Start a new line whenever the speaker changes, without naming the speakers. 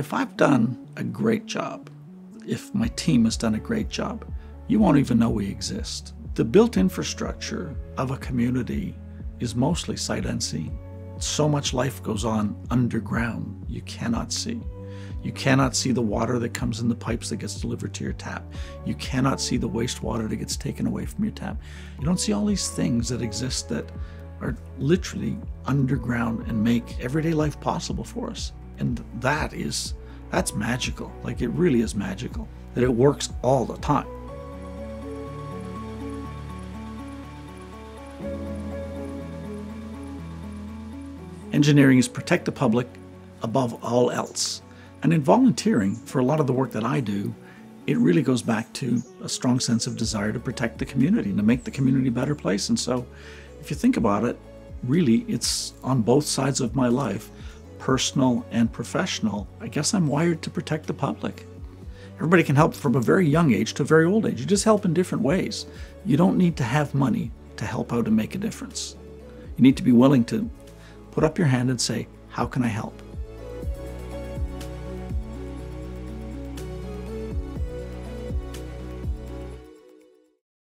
If I've done a great job, if my team has done a great job, you won't even know we exist. The built infrastructure of a community is mostly sight unseen. So much life goes on underground you cannot see. You cannot see the water that comes in the pipes that gets delivered to your tap. You cannot see the wastewater that gets taken away from your tap. You don't see all these things that exist that are literally underground and make everyday life possible for us. And that's magical. Like, it really is magical that it works all the time. Engineering is protect the public above all else. And in volunteering, for a lot of the work that I do, it really goes back to a strong sense of desire to protect the community and to make the community a better place. And so if you think about it, really it's on both sides of my life, personal and professional. I guess I'm wired to protect the public. Everybody can help from a very young age to a very old age. You just help in different ways. You don't need to have money to help out and make a difference. You need to be willing to put up your hand and say, how can I help?